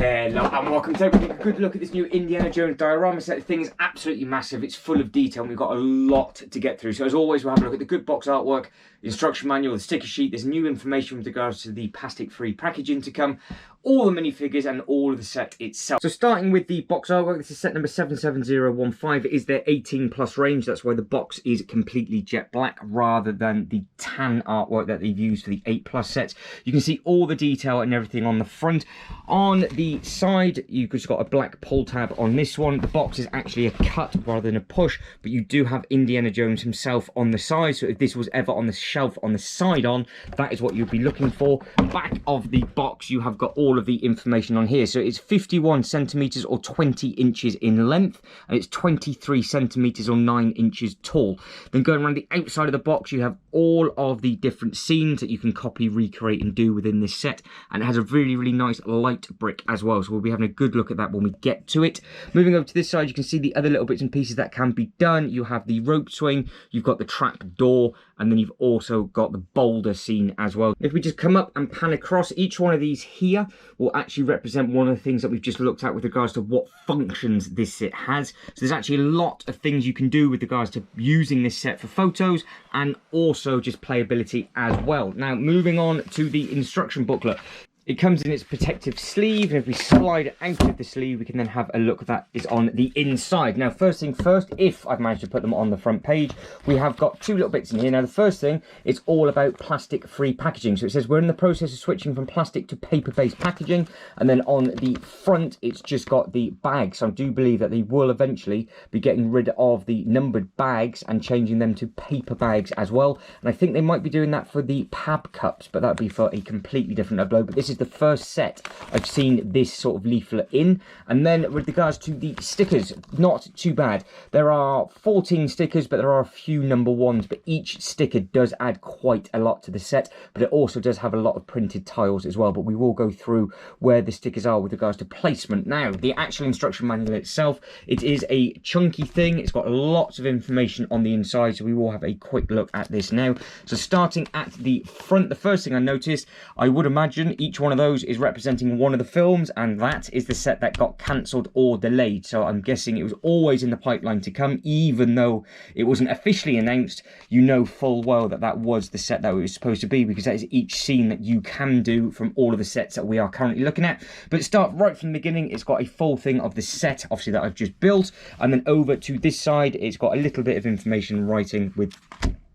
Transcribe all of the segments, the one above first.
Hello and welcome to a good look at this new Indiana Jones diorama set. The thing is absolutely massive, it's full of detail and we've got a lot to get through. So as always, we'll have a look at the good box artwork, the instruction manual, the sticker sheet. There's new information with regards to the plastic-free packaging to come, all the minifigures and all of the set itself. So starting with the box artwork, this is set number 77015. It is their 18 plus range. That's why the box is completely jet black rather than the tan artwork that they've used for the 8 plus sets. You can see all the detail and everything on the front. On the side, you've just got a black pull tab on this one. The box is actually a cut rather than a push, but you do have Indiana Jones himself on the side. So if this was ever on the shelf on the side on, that is what you'd be looking for. Back of the box, you have got all of the information on here. So it's 51 centimeters or 20 inches in length, and it's 23 centimeters or 9 inches tall. Then going around the outside of the box, you have all of the different scenes that you can copy, recreate and do within this set, and it has a really nice light brick as well, so we'll be having a good look at that when we get to it. Moving over to this side, you can see the other little bits and pieces that can be done. You have the rope swing, you've got the trap door, and then you've also got the boulder scene as well. If we just come up and pan across, each one of these here will actually represent one of the things that we've just looked at with regards to what functions this set has. So there's actually a lot of things you can do with regards to using this set for photos and also just playability as well. Now moving on to the instruction booklet. It comes in its protective sleeve, and if we slide it out of the sleeve, we can then have a look at that is on the inside. Now, first thing first, if I've managed to put them on the front page, we have got two little bits in here. Now, the first thing, it's all about plastic-free packaging. So it says, we're in the process of switching from plastic to paper-based packaging. And then on the front, it's just got the bags. So I do believe that they will eventually be getting rid of the numbered bags and changing them to paper bags as well. And I think they might be doing that for the pab cups, but that'd be for a completely different upload. But this is the first set I've seen this sort of leaflet in. And then with regards to the stickers, not too bad. There are 14 stickers, but there are a few number ones, but each sticker does add quite a lot to the set, but it also does have a lot of printed tiles as well. But we will go through where the stickers are with regards to placement. Now, the actual instruction manual itself, it is a chunky thing. It's got lots of information on the inside, so we will have a quick look at this now. So starting at the front, the first thing I noticed, I would imagine each one of those is representing one of the films, and that is the set that got cancelled or delayed. So I'm guessing it was always in the pipeline to come, even though it wasn't officially announced. You know full well that that was the set that it was supposed to be, because that is each scene that you can do from all of the sets that we are currently looking at. But start right from the beginning, it's got a full thing of the set, obviously, that I've just built, and then over to this side, it's got a little bit of information writing with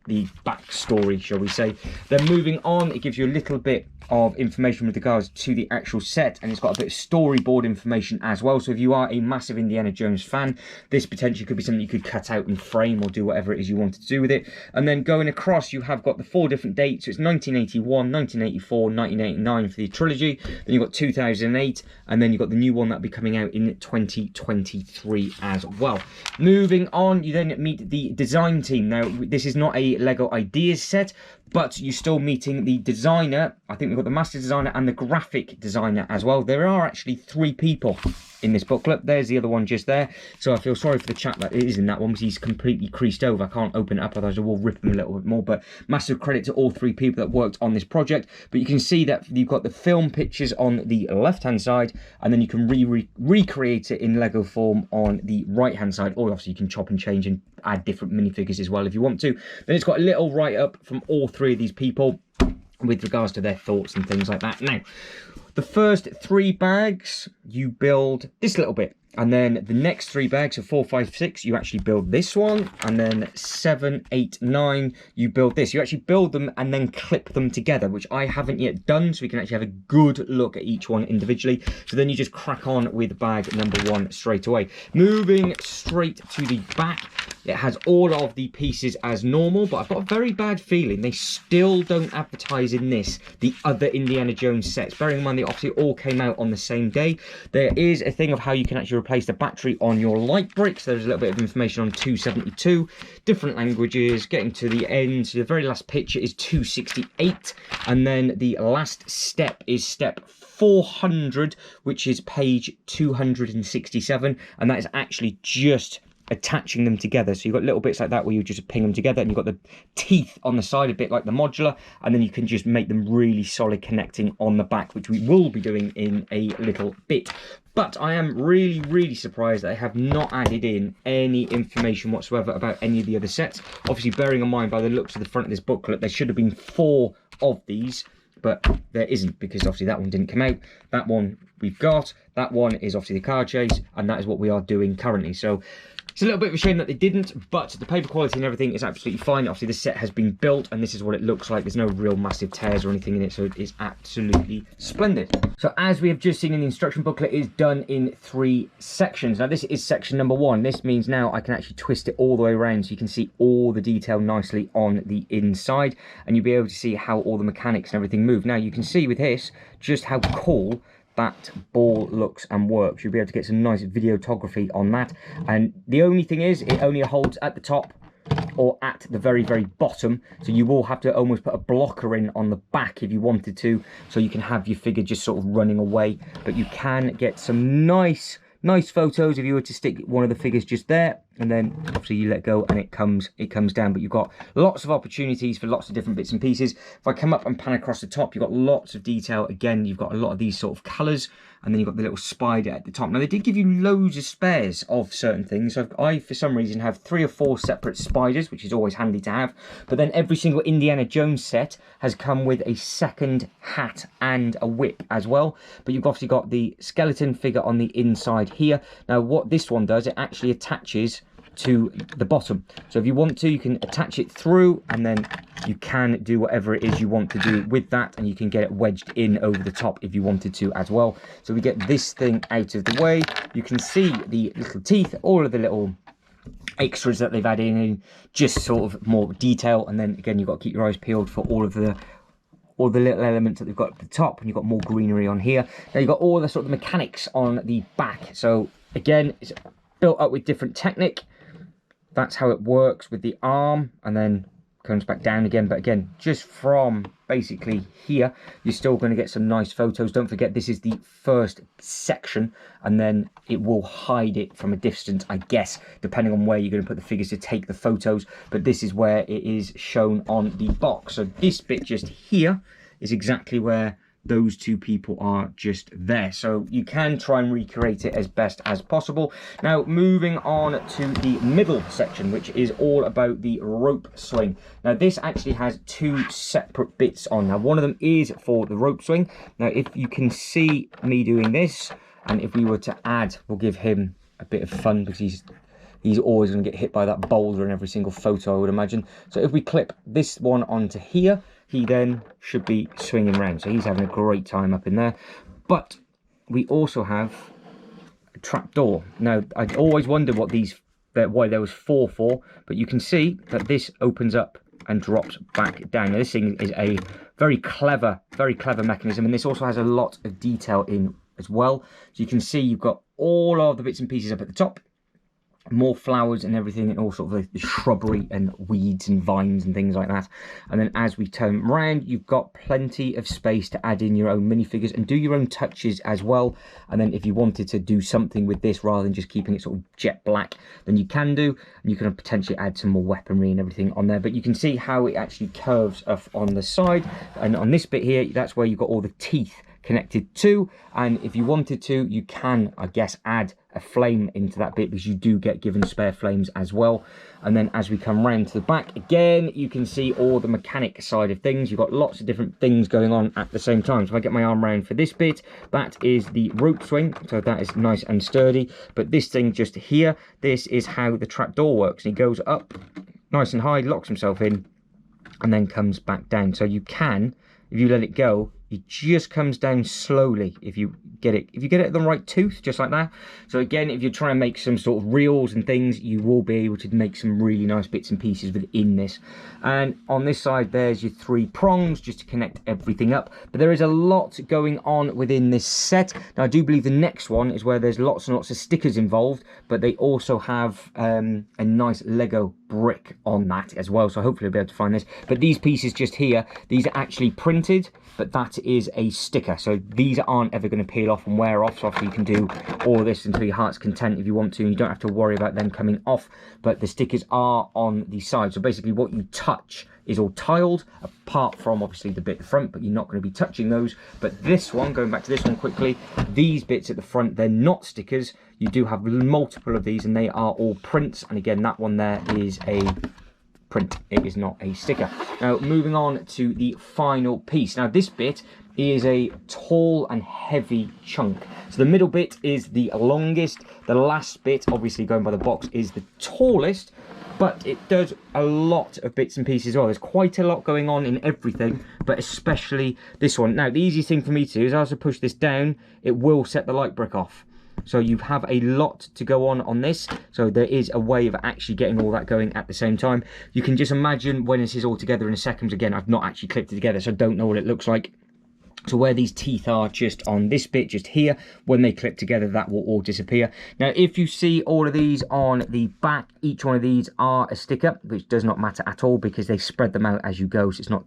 the backstory, shall we say. Then moving on, it gives you a little bit of information with regards to the actual set, and it's got a bit of storyboard information as well. So if you are a massive Indiana Jones fan, this potentially could be something you could cut out and frame or do whatever it is you wanted to do with it. And then going across, you have got the 4 different dates. So it's 1981, 1984, 1989 for the trilogy. Then you've got 2008, and then you've got the new one that'll be coming out in 2023 as well. Moving on, you then meet the design team. Now, this is not a Lego Ideas set, but you're still meeting the designer. I think we've got the master designer and the graphic designer as well. There are actually 3 people in this booklet. There's the other one just there. So I feel sorry for the chap that is in that one, because he's completely creased over. I can't open it up, otherwise I will rip him a little bit more. But massive credit to all 3 people that worked on this project. But you can see that you've got the film pictures on the left-hand side, and then you can recreate it in Lego form on the right-hand side. Or obviously you can chop and change and add different minifigures as well if you want to. Then it's got a little write-up from all 3 of these people with regards to their thoughts and things like that. Now, the first 3 bags, you build this little bit. And then the next 3 bags, so 4, 5, 6, you actually build this one. And then 7, 8, 9, you build this. You actually build them and then clip them together, which I haven't yet done. So we can actually have a good look at each one individually. So then you just crack on with bag number 1 straight away. Moving straight to the back, it has all of the pieces as normal, but I've got a very bad feeling they still don't advertise in this the other Indiana Jones sets. Bearing in mind they obviously all came out on the same day. There is a thing of how you can actually replace the battery on your light brick. So there's a little bit of information on 272, different languages, getting to the end. So the very last picture is 268, and then the last step is step 400, which is page 267, and that is actually just attaching them together. So you've got little bits like that where you just ping them together, and you've got the teeth on the side, a bit like the modular, and then you can just make them really solid connecting on the back, which we will be doing in a little bit. But I am really, really surprised that I have not added in any information whatsoever about any of the other sets. Obviously, bearing in mind by the looks of the front of this booklet, there should have been 4 of these, but there isn't, because obviously that one didn't come out. That one we've got. That one is obviously the car chase, and that is what we are doing currently. So it's a little bit of a shame that they didn't, but the paper quality and everything is absolutely fine. Obviously, the set has been built, and this is what it looks like. There's no real massive tears or anything in it, so it is absolutely splendid. So as we have just seen in the instruction booklet, it is done in 3 sections. Now, this is section number 1. This means now I can actually twist it all the way around, so you can see all the detail nicely on the inside, and you'll be able to see how all the mechanics and everything move. Now, you can see with this just how cool that ball looks and works. You'll be able to get some nice videography on that, and the only thing is it only holds at the top or at the very, very bottom, so you will have to almost put a blocker in on the back if you wanted to, so you can have your figure just sort of running away. But you can get some nice photos if you were to stick one of the figures just there, and then obviously you let go and it comes down. But you've got lots of opportunities for lots of different bits and pieces. If I come up and pan across the top, you've got lots of detail. Again, you've got a lot of these sort of colours, and then you've got the little spider at the top. Now, they did give you loads of spares of certain things. So I, for some reason, have 3 or 4 separate spiders, which is always handy to have. But then every single Indiana Jones set has come with a second hat and a whip as well. But you've obviously got the skeleton figure on the inside here. Now, what this one does, it actually attaches to the bottom. So if you want to, you can attach it through, and then you can do whatever it is you want to do with that, and you can get it wedged in over the top if you wanted to as well. So we get this thing out of the way. You can see the little teeth, all of the little extras that they've added in, just sort of more detail. And then again, you've got to keep your eyes peeled for all the little elements that they've got at the top, and you've got more greenery on here. Now you've got all the sort of mechanics on the back. So again, it's built up with different technique. That's how it works with the arm, and then comes back down again. But again, just from basically here, you're still going to get some nice photos. Don't forget, this is the first section, and then it will hide it from a distance, I guess, depending on where you're going to put the figures to take the photos. But this is where it is shown on the box. So this bit just here is exactly where those 2 people are just there. So you can try and recreate it as best as possible. Now, moving on to the middle section, which is all about the rope swing. Now, this actually has 2 separate bits on. Now, one of them is for the rope swing. Now, if you can see me doing this, and if we were to add, we'll give him a bit of fun, because he's always going to get hit by that boulder in every single photo, I would imagine. So if we clip this one onto here, he then should be swinging around. So he's having a great time up in there. But we also have a trapdoor. Now, I always wondered why there was 4 for, but you can see that this opens up and drops back down. Now, this thing is a very clever mechanism, and this also has a lot of detail in as well. So you can see you've got all of the bits and pieces up at the top, more flowers and everything, and all sort of the shrubbery and weeds and vines and things like that. And then as we turn around, you've got plenty of space to add in your own minifigures and do your own touches as well. And then if you wanted to do something with this rather than just keeping it sort of jet black, then you can do, and you can potentially add some more weaponry and everything on there. But you can see how it actually curves off on the side, and on this bit here, that's where you've got all the teeth connected to. And if you wanted to, you can, I guess, add a flame into that bit, because you do get given spare flames as well. And then as we come round to the back again, you can see all the mechanic side of things. You've got lots of different things going on at the same time. So if I get my arm round for this bit, that is the rope swing, so that is nice and sturdy. But this thing just here, this is how the trapdoor works. He goes up nice and high, locks himself in, and then comes back down. So you can, if you let it go, it just comes down slowly if you get it at the right tooth, just like that. So again, if you're trying to make some sort of reels and things, you will be able to make some really nice bits and pieces within this. And on this side, there's your 3 prongs just to connect everything up. But there is a lot going on within this set. Now, I do believe the next one is where there's lots and lots of stickers involved, but they also have a nice Lego brick on that as well. So hopefully I'll be able to find this. But these pieces just here, these are actually printed but that is a sticker. So these aren't ever going to peel off and wear off. So obviously you can do all this until your heart's content if you want to, and you don't have to worry about them coming off. But the stickers are on the side. So basically what you touch is all tiled, apart from obviously the bit at the front, but you're not going to be touching those. But this one, going back to this one quickly, these bits at the front, they're not stickers. You do have multiple of these, and they are all prints. And again, that one there is a print, it is not a sticker. Now moving on to the final piece. Now this bit is a tall and heavy chunk. So the middle bit is the longest. The last bit, obviously going by the box, is the tallest, but it does a lot of bits and pieces as well. There's quite a lot going on in everything, but especially this one. Now the easiest thing for me to do is as I push this down, it will set the light brick off. So you have a lot to go on this. So there is a way of actually getting all that going at the same time. You can just imagine when this is all together in a second. Again, I've not actually clipped it together, so I don't know what it looks like. So where these teeth are just on this bit, just here, when they clip together, that will all disappear. Now, if you see all of these on the back, each one of these are a sticker, which does not matter at all because they spread them out as you go, so it's not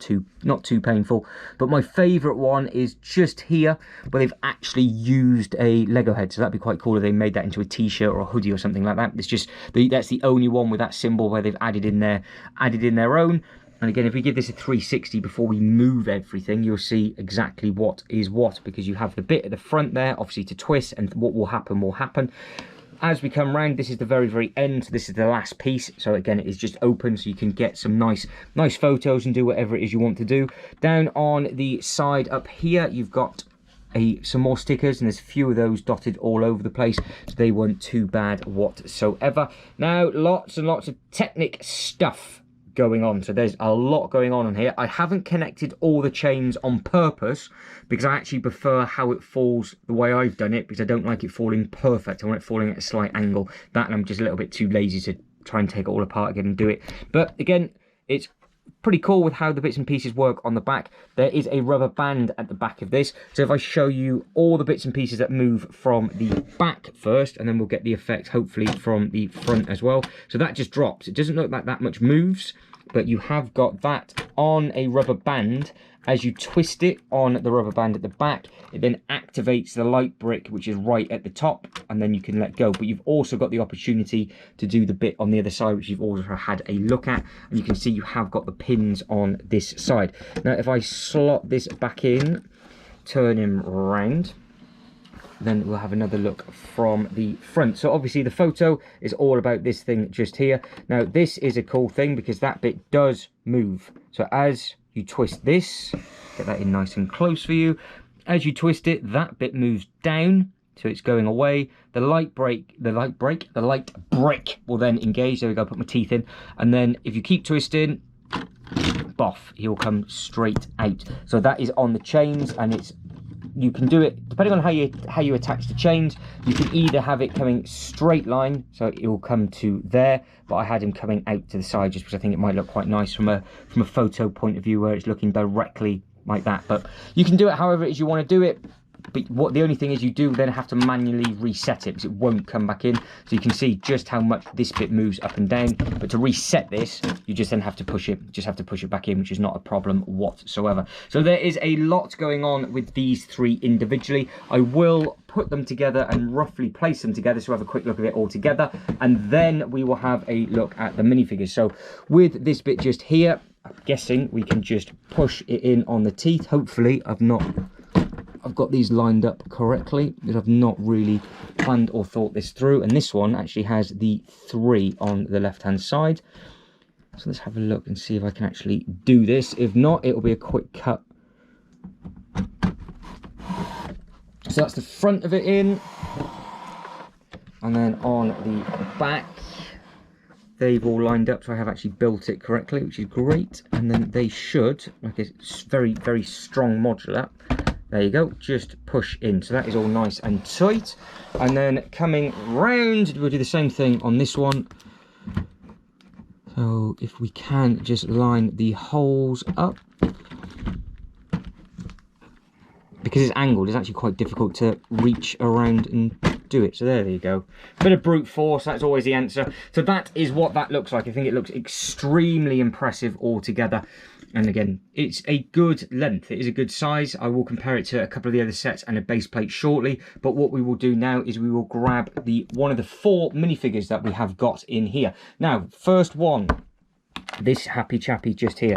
too painful. But my favourite one is just here, where they've actually used a Lego head. So that'd be quite cool if they made that into a t-shirt or a hoodie or something like that. It's just that's the only one with that symbol where they've added in their own. And again, if we give this a 360 before we move everything, you'll see exactly what is what, because you have the bit at the front there, obviously to twist, and what will happen will happen. As we come round, this is the very, very end. This is the last piece. So again, it is just open, so you can get some nice photos and do whatever it is you want to do. Down on the side up here, you've got some more stickers, and there's a few of those dotted all over the place, so they weren't too bad whatsoever. Now, lots and lots of Technic stuff going on. So there's a lot going on here. I haven't connected all the chains on purpose because I actually prefer how it falls the way I've done it, because I don't like it falling perfect. I want it falling at a slight angle. That, and I'm just a little bit too lazy to try and take it all apart again and do it. But again, it's pretty cool with how the bits and pieces work on the back. There is a rubber band at the back of this. So if I show you all the bits and pieces that move from the back first, and then we'll get the effect hopefully from the front as well. So that just drops. It doesn't look like that much moves, but you have got that on a rubber band. As you twist it on the rubber band at the back, it then activates the light brick, which is right at the top, and then you can let go. But you've also got the opportunity to do the bit on the other side, which you've also had a look at, and you can see you have got the pins on this side. Now if I slot this back in, turn him round, then we'll have another look from the front. So obviously the photo is all about this thing just here. Now this is a cool thing because that bit does move. So as you twist this, get that in nice and close for you. As you twist it, that bit moves down, so it's going away. The light brick will then engage. There we go, put my teeth in. And then if you keep twisting, boff, he'll come straight out. So that is on the chains, and it's, you can do it depending on how you attach the chains. You can either have it coming straight line, so it will come to there, but I had him coming out to the side just because I think it might look quite nice from a photo point of view where it's looking directly like that. But you can do it however it is you want to do it. But the only thing is you do then have to manually reset it because it won't come back in. So you can see just how much this bit moves up and down. But to reset this, you just then have to push it back in, which is not a problem whatsoever. So there is a lot going on with these three individually. I will put them together and roughly place them together so we have a quick look at it all together. And then we will have a look at the minifigures. So with this bit just here, I'm guessing we can just push it in on the teeth. Hopefully I've got these lined up correctly because I've not really planned or thought this through. And this one actually has the 3 on the left hand side. So let's have a look and see if I can actually do this. If not, it'll be a quick cut. So that's the front of it in. And then on the back, they've all lined up, so I have actually built it correctly, which is great. And then they should, like a very, very strong modular. There you go, just push in. So that is all nice and tight. And then coming round, we'll do the same thing on this one. So if we can just line the holes up. Because it's angled, it's actually quite difficult to reach around and do it. So there you go. Bit of brute force, that's always the answer. So that is what that looks like. I think it looks extremely impressive altogether. And again, it's a good length. It is a good size. I will compare it to a couple of the other sets and a base plate shortly. But what we will do now is we will grab one of the 4 minifigures that we have got in here. Now, first one, this happy chappy just here.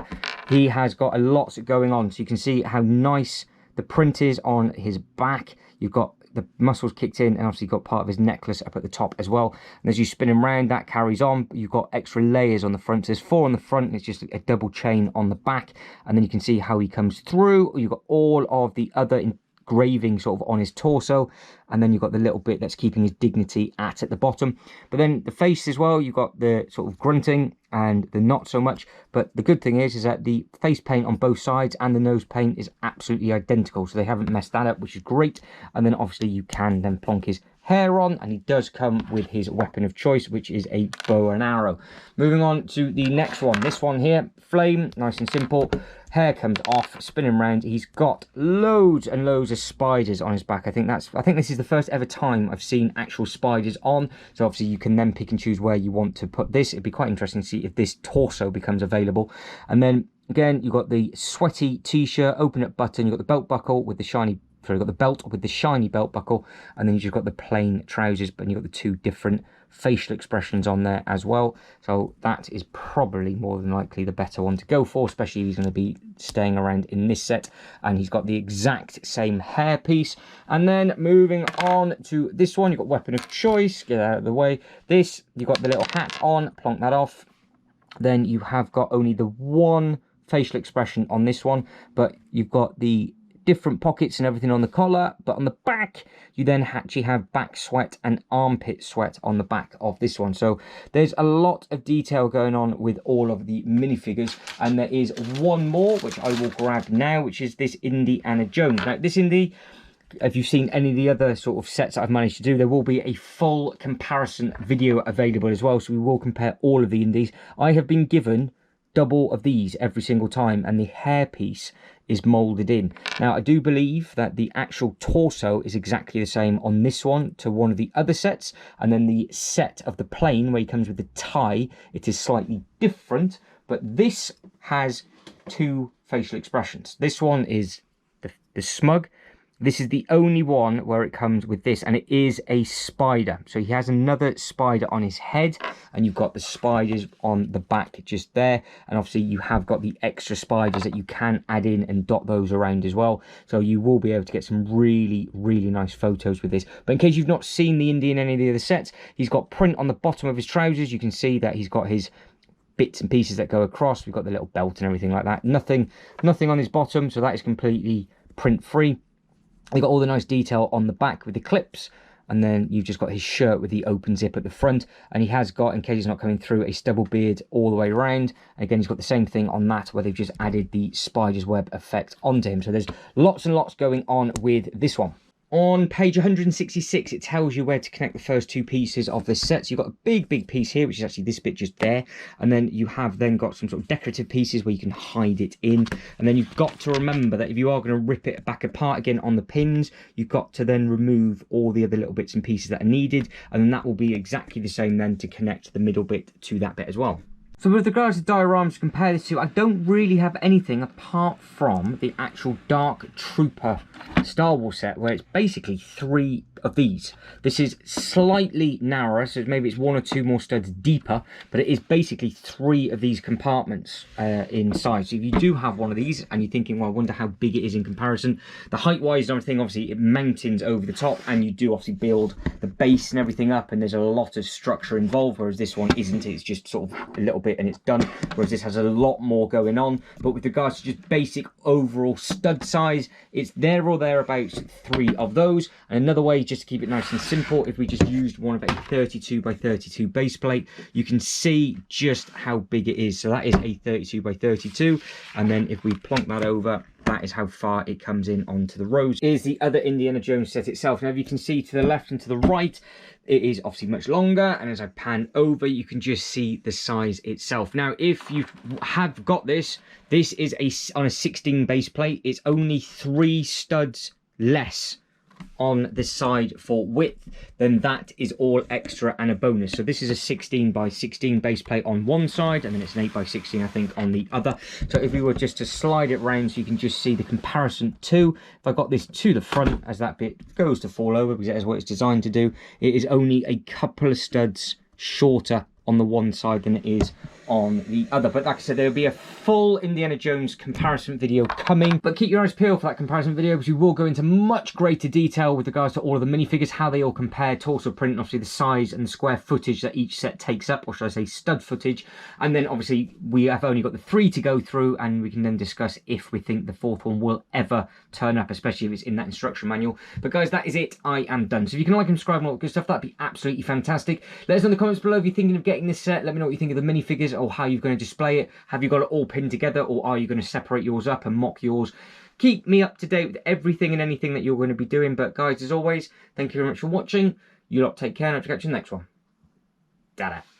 He has got a lot going on. So you can see how nice the print is on his back. You've got the muscles kicked in, and obviously got part of his necklace up at the top as well. And as you spin him round, that carries on. You've got extra layers on the front. So there's 4 on the front, and it's just a double chain on the back. And then you can see how he comes through. You've got all of the other engraving sort of on his torso, and then you've got the little bit that's keeping his dignity at the bottom. But then the face as well, you've got the sort of grunting and the not so much. But the good thing is that the face paint on both sides and the nose paint is absolutely identical, so they haven't messed that up, which is great. And then obviously you can then plonk his hair on, and he does come with his weapon of choice, which is a bow and arrow. Moving on to the next one, this one here, flame, nice and simple. Hair comes off, spinning around. He's got loads and loads of spiders on his back. I think this is the first ever time I've seen actual spiders on. So obviously you can then pick and choose where you want to put this. It'd be quite interesting to see if this torso becomes available. And then again, you've got the sweaty t-shirt, open up button. You've got the belt buckle with the shiny. So you've got the belt with the shiny belt buckle, and then you've just got the plain trousers, but you've got the 2 different facial expressions on there as well. So that is probably more than likely the better one to go for, especially if he's going to be staying around in this set. And he's got the exact same hairpiece. And then moving on to this one, you've got weapon of choice, get out of the way. This, you've got the little hat on, plonk that off. Then you have got only the 1 facial expression on this one, but you've got the different pockets and everything on the collar, but on the back you then actually have back sweat and armpit sweat on the back of this one. So there's a lot of detail going on with all of the minifigures, and there is one more which I will grab now, which is this Indiana Jones. Now this Indy, if you've seen any of the other sort of sets that I've managed to do, there will be a full comparison video available as well, so we will compare all of the Indies. I have been given double of these every single time, and the hairpiece is molded in. Now I do believe that the actual torso is exactly the same on this one to one of the other sets, and then the set of the plane where he comes with the tie, it is slightly different. But this has 2 facial expressions. This one is the smug. This is the only one where it comes with this, and it is a spider. So he has another spider on his head, and you've got the spiders on the back just there. And obviously you have got the extra spiders that you can add in and dot those around as well. So you will be able to get some really, really nice photos with this. But in case you've not seen the Indy in any of the other sets, he's got print on the bottom of his trousers. You can see that he's got his bits and pieces that go across. We've got the little belt and everything like that. Nothing on his bottom, so that is completely print free. You've got all the nice detail on the back with the clips, and then you've just got his shirt with the open zip at the front, and he has got, in case he's not coming through, a stubble beard all the way around. And again, he's got the same thing on that, where they've just added the spider's web effect onto him. So there's lots and lots going on with this one. On page 166, it tells you where to connect the first 2 pieces of this set. So you've got a big piece here, which is actually this bit just there. And then you have then got some sort of decorative pieces where you can hide it in. And then you've got to remember that if you are going to rip it back apart again on the pins, you've got to then remove all the other little bits and pieces that are needed. And then that will be exactly the same then to connect the middle bit to that bit as well. So with regards to dioramas to compare this to, I don't really have anything apart from the actual Dark Trooper Star Wars set, where it's basically 3 of these. This is slightly narrower, so maybe it's 1 or 2 more studs deeper, but it is basically 3 of these compartments in size. So if you do have one of these and you're thinking, well, I wonder how big it is in comparison, the height-wise and everything, obviously it mountains over the top, and you do obviously build the base and everything up, and there's a lot of structure involved, whereas this one isn't. It's just sort of a little bit and it's done, whereas this has a lot more going on. But with regards to just basic overall stud size, it's there or thereabouts 3 of those. And another way, just to keep it nice and simple, if we just used one of a 32 by 32 base plate, you can see just how big it is. So that is a 32 by 32, and then if we plonk that over, that is how far it comes in onto the rows. Here's the other Indiana Jones set itself. Now, if you can see to the left and to the right, it is obviously much longer, and as I pan over, you can just see the size itself. Now, if you have got this is on a 16 base plate. It's only 3 studs less on the side for width, then that is all extra and a bonus. So this is a 16 by 16 base plate on one side, and then it's an 8 by 16 I think on the other. So if we were just to slide it round so you can just see the comparison too, if I got this to the front, as that bit goes to fall over because that is what it's designed to do, it is only a couple of studs shorter on the one side than it is on the other. But like I said, there'll be a full Indiana Jones comparison video coming, but keep your eyes peeled for that comparison video, because we will go into much greater detail with regards to all of the minifigures, how they all compare, torso print, and obviously the size and the square footage that each set takes up, or should I say stud footage. And then obviously we have only got the 3 to go through, and we can then discuss if we think the 4th one will ever turn up, especially if it's in that instruction manual. But guys, that is it. I am done. So if you can like and subscribe and all that good stuff, that'd be absolutely fantastic. Let us know in the comments below if you're thinking of getting this set. Let me know what you think of the minifigures, or how you're going to display it. Have you got it all pinned together, or are you going to separate yours up and mock yours? Keep me up to date with everything and anything that you're going to be doing. But guys, as always, thank you very much for watching. You lot take care, and I'll catch you in the next one. Ta-da.